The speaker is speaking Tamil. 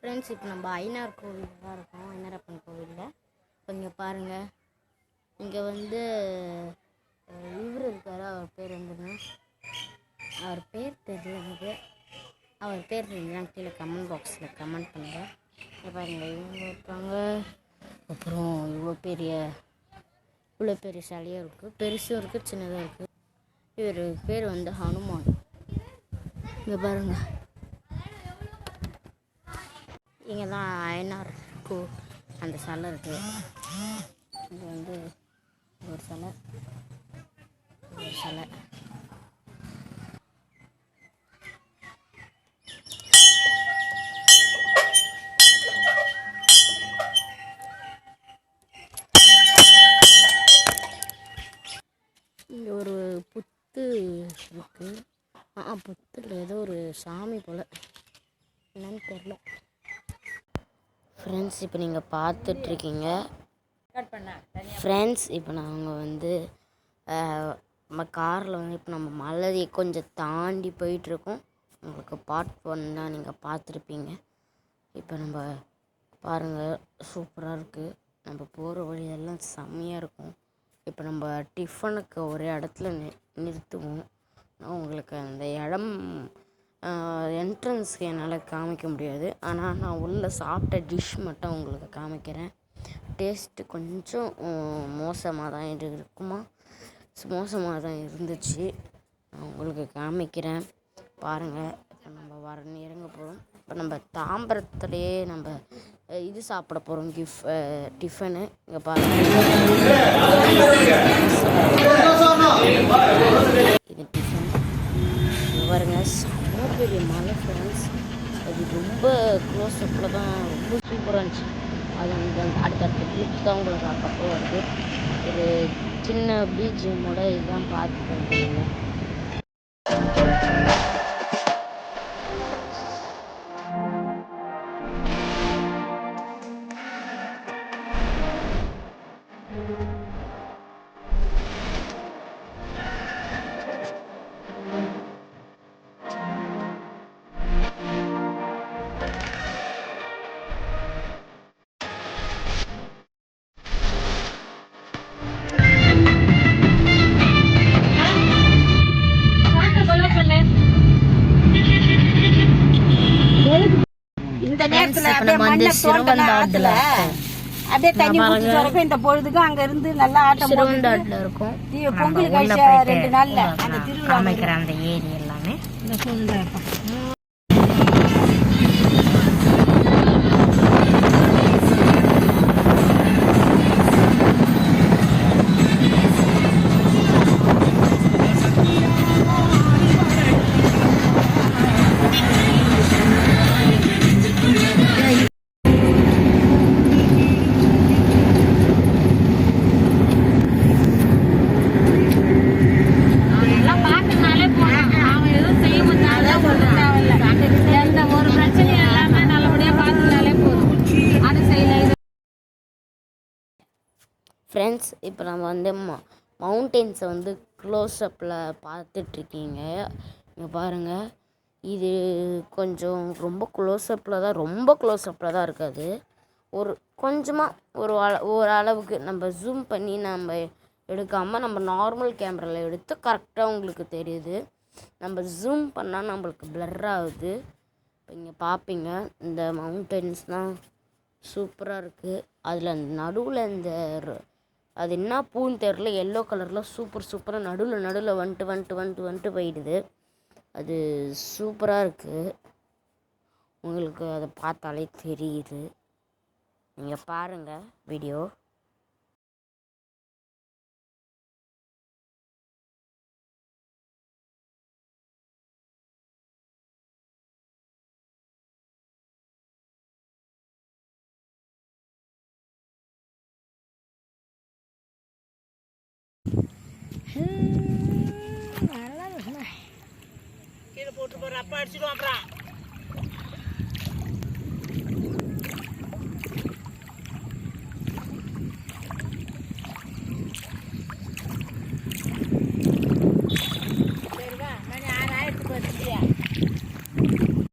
ஃப்ரெண்ட்ஸ், இப்போ நம்ம ஐயனார் கோவிலில் தான் இருக்கோம். ஐயனாரப்பன் கோவிலில். இப்போ இங்கே பாருங்கள், இங்கே வந்து இவர் இருக்கார். அவர் பேர் வந்துங்க, அவர் பேர் தெரியல எனக்கு. அவர் பேர் தெரிஞ்சுன்னா கீழே கமெண்ட் பாக்ஸில் கமெண்ட் பண்ணுங்கள். இங்கே பாருங்கள், இவங்க இருக்காங்க. அப்புறம் இவ்வளோ பெரிய சிலையாக இருக்குது. பெருசும் இருக்குது, சின்னதாக இருக்குது. இவர் பேர் வந்து ஹனுமான். இங்கே பாருங்கள், இங்கே தான் ஐயனார் அந்த சிலை இருக்குது. இது வந்து ஒரு சிலை. இங்கே ஒரு புத்து இருக்குது. புத்தில் ஏதோ ஒரு சாமி போல், என்னன்னு தெரில. ஃப்ரெண்ட்ஸ், இப்போ நீங்கள் பார்த்துட்ருக்கீங்க. ஃப்ரெண்ட்ஸ், இப்போ நாங்கள் வந்து நம்ம காரில் வந்து இப்போ நம்ம மலையை கொஞ்சம் தாண்டி போயிட்டுருக்கோம். உங்களுக்கு பார்ட் 1 தான் நீங்கள் பார்த்துருப்பீங்க. இப்போ நம்ம பாருங்கள், சூப்பராக இருக்குது. நம்ம போகிற வழியெல்லாம் செம்மையாக இருக்கும். இப்போ நம்ம டிஃபனுக்கு ஒரே இடத்துல நிறுத்துவோம். உங்களுக்கு அந்த இடம் என்ட்ரன்ஸ்க்கு என்னால் காமிக்க முடியாது. ஆனால் நான் உள்ளே சாப்பிட்ட டிஷ் மட்டும் உங்களுக்கு காமிக்கிறேன். டேஸ்ட்டு கொஞ்சம் மோசமாக தான் இருந்துச்சு. நான் உங்களுக்கு காமிக்கிறேன், பாருங்கள். இப்போ நம்ம இறங்க போகிறோம். இப்போ நம்ம தாம்பரத்துலேயே நம்ம இது சாப்பிட போகிறோம், டிஃபனு. இங்கே பாருங்கள், இது டிஃபன். இங்கே பாருங்கள், செம்ம பெரிய மலை ஃப்ரெண்ட்ஸ். அது ரொம்ப க்ளோஸ் அப்பில் தான், ரொம்ப சூப்பராக இருந்துச்சு. அது அந்த அடுத்தடுத்த கிளிப்ஸ் தான் உங்களுக்கு அப்பப்போ வருது. ஒரு சின்ன பிஜிஎம்மோட இதுதான் பார்த்துட்டு வந்துருங்க. இந்த நேரத்துல அப்படியே மண்ணை தோண்டல ஆத்துல அப்படியே தண்ணி ஊத்தி வரப்ப இந்த பொழுதுக்கு அங்க இருந்து நல்லா ஆட்டம் சிறுவந்தாட்டில் இருக்கும். பொங்கல் கழிச்ச 2 நாள்ல அந்த திருவிழா அந்த ஏரி எல்லாமே ஃப்ரெண்ட்ஸ். இப்போ நம்ம வந்து மவுண்டெயின்ஸை வந்து க்ளோஸ்அப்பில் பார்த்துட்ருக்கீங்க. இங்கே பாருங்கள், இது கொஞ்சம் ரொம்ப க்ளோஸ்அப்பில் தான் இருக்காது. ஒரு கொஞ்சமாக ஒரு அளவுக்கு நம்ம ஜூம் பண்ணி நம்ம எடுக்காமல் நம்ம நார்மல் கேமராவில் எடுத்து கரெக்டாக உங்களுக்கு தெரியுது. நம்ம ஜூம் பண்ணால் நம்மளுக்கு பிளர் ஆகுது. இப்போ இங்கே பார்ப்பீங்க, இந்த மவுண்டெயின்ஸ் தான் சூப்பராக இருக்குது. அதில் நடுவில் அது என்ன பூன்னு தெரில, எல்லோ கலரில் சூப்பராக நடுவில் வந்துட்டு போயிடுது. அது சூப்பராக இருக்குது. உங்களுக்கு அதை பார்த்தாலே தெரியுது. நீங்கள் பாருங்கள் வீடியோ. கீழே போட்டு போற அப்பா அடிச்சிடுவான்.